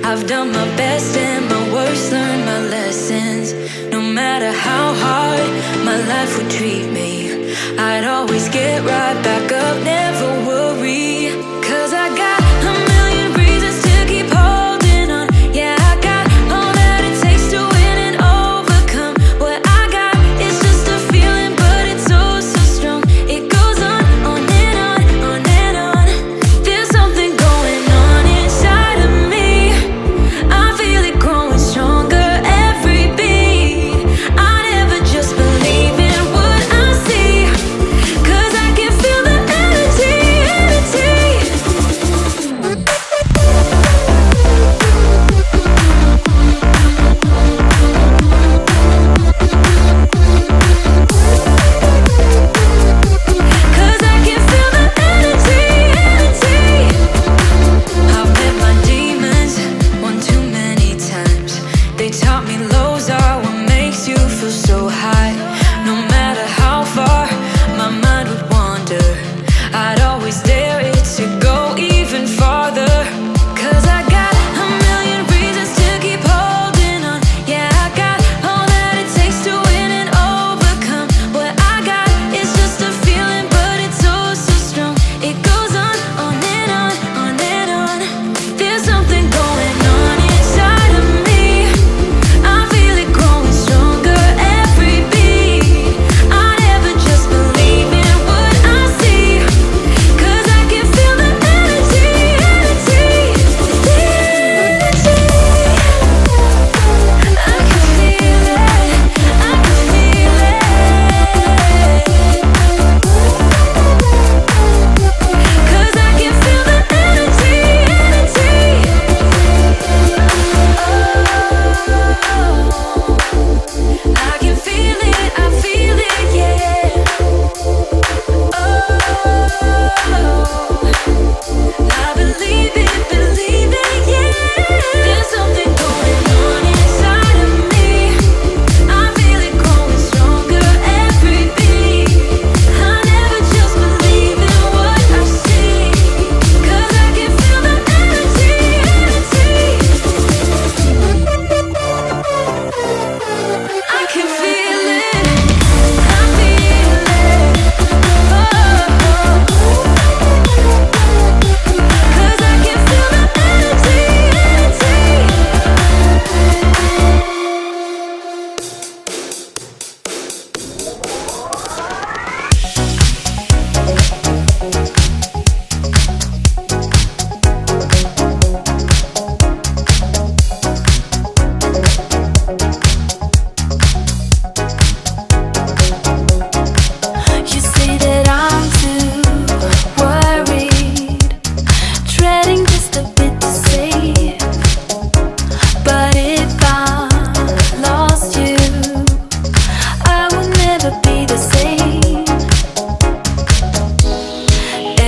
I've done my best and my worst, learned my lessons. No matter how hard my life would treat me, I'd always get right back up, never worry. 'Cause I got a million reasons to keep holding on. Yeah, I got all that it takes to win and overcome. What I got is just a feeling, but it's oh so strong. It goes on and on, on and on. There's something going on inside of me. I feel it growing stronger every beat. I never just believe in what I see, 'cause I can feel the energy, energy. Cause I can feel the energy, energy. I've met my demons one too many times. They taught me lows are what makes you feel so high. No matter how far my mind would wander, I'd always dare it to go even farther. 'Cause I got a million reasons to keep holding on. Yeah, I got all that it takes to win and overcome. What I got is just a feeling, but it's oh so strong. It goes on and on, on and on. There's something going on inside of me. I feel it growing stronger every beat. I never just believe in what I see, 'cause I can feel the energy, energy, the energy. I can feel it, I can feel it. 'Cause I can feel the energy, energy. Oh, I can feel it, I feel it, yeah. Oh, I believe it, yeah. There's something going on inside of me. I feel it growing stronger every beat. I never just believe in what I see, 'cause I can feel the energy, energy. I can feel it, I feel it. Oh, 'cause I can feel the energy, energy. You say that I'm too worried, treading just a bit too safe. But if I lost you, I would never be the same.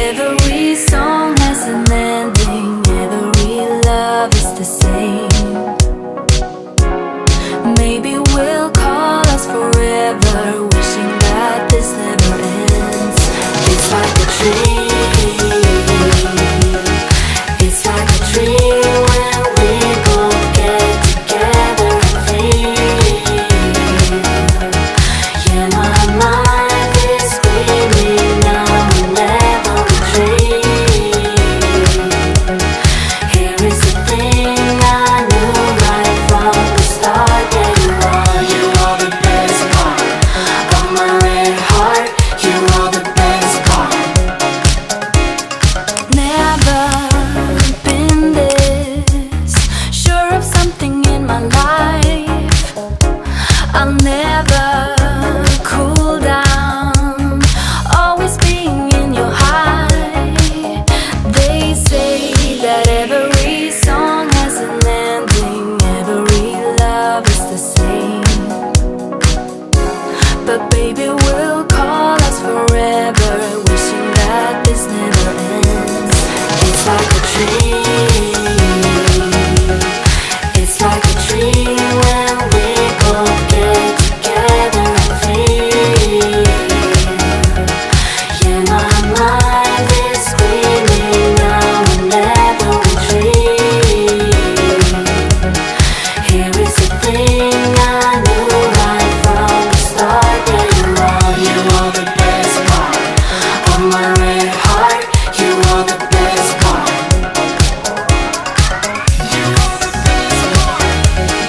Every song has an ending, every love is the same. Maybe we'll call us forever, wishing that this never ends. It's like a dream. It's like a dream when we both get together and free. Yeah, my mind is screaming now and never retreat. Here is the thing I knew right from the start. Yeah, you are the best part of my red heart. You are the best part. my red heart, you are the best part. You are the best part.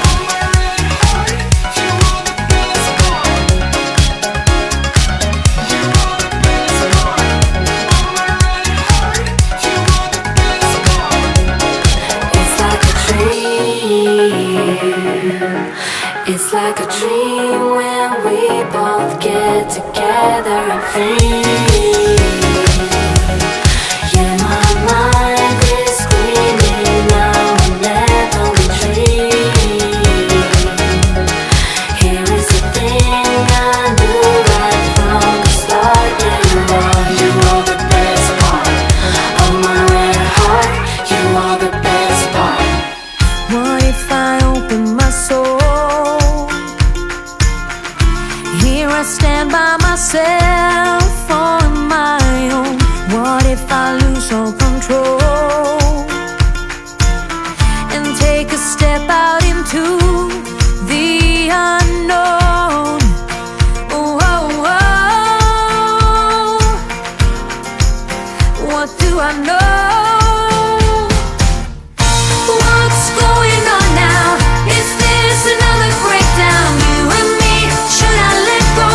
On my red heart, you are the best part. You are the best part. On my red heart, you are the best part. It's like a dream. It's like a dream when we both get together and free. Yeah, my mind is screaming now whenever we dream. Here is the thing I knew right from the start. Yeah, you are the best part of my red heart. You are the best part. What if I open my soul? Here I stand by myself on my own. What if I lose all control and take a step out into the unknown? Oh, oh, oh. What do I know? What's going on now? Is this another breakdown? You and me, should I let go?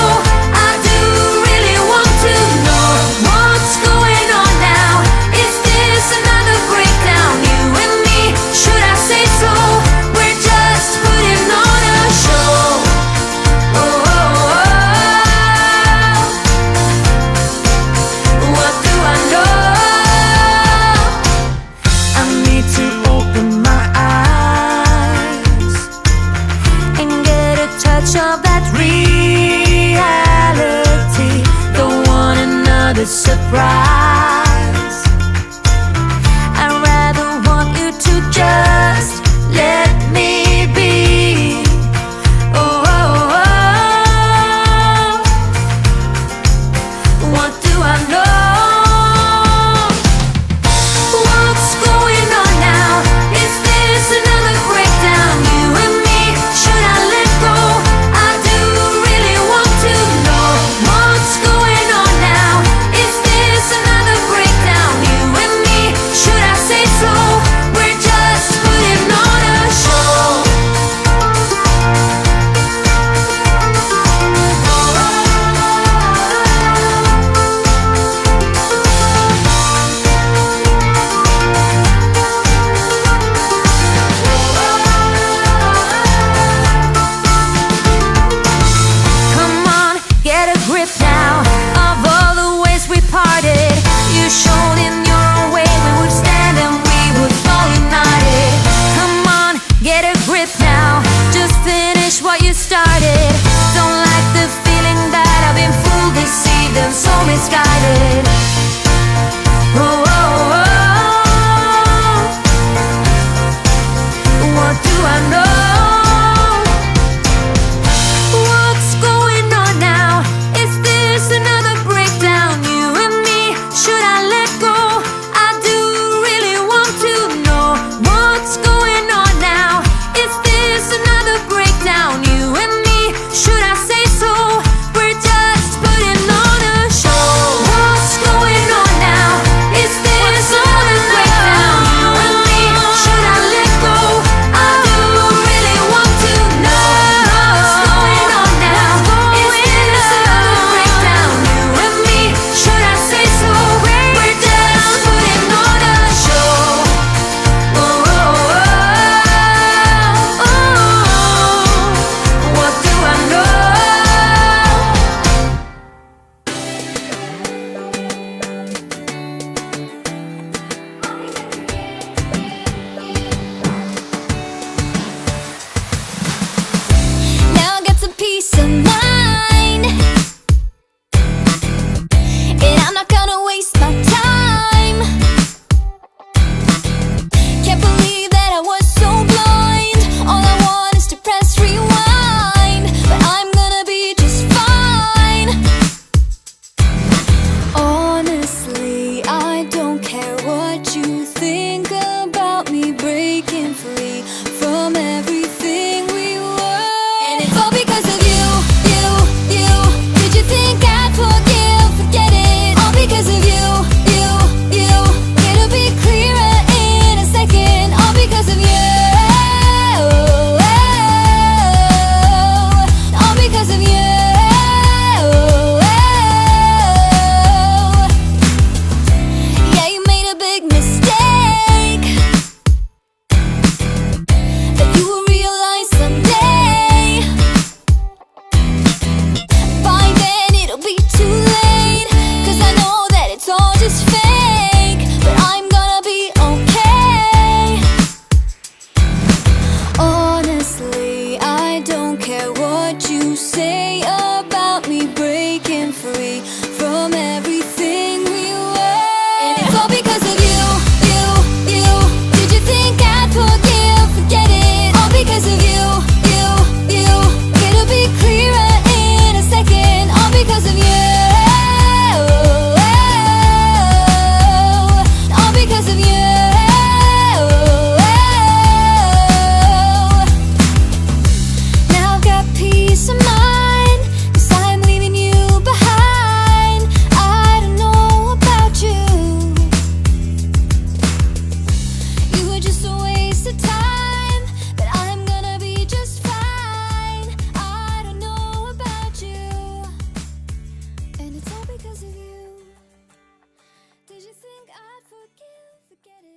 I do really want to know what's going on now. Is this another breakdown? You and me, should I say so? We're just putting on a show. Oh, oh, oh. What do I know? I need to open my eyes and get a touch of that reality. Don't want another surprise. I'd rather want you to just let me be. Oh, oh, oh. What do I know? What's going on now? Is this another breakdown? You and me, should I let go? I do really want to know what's going on now. Is this another breakdown? You and me, should I say so? We're just putting on I'd forgive, forget it.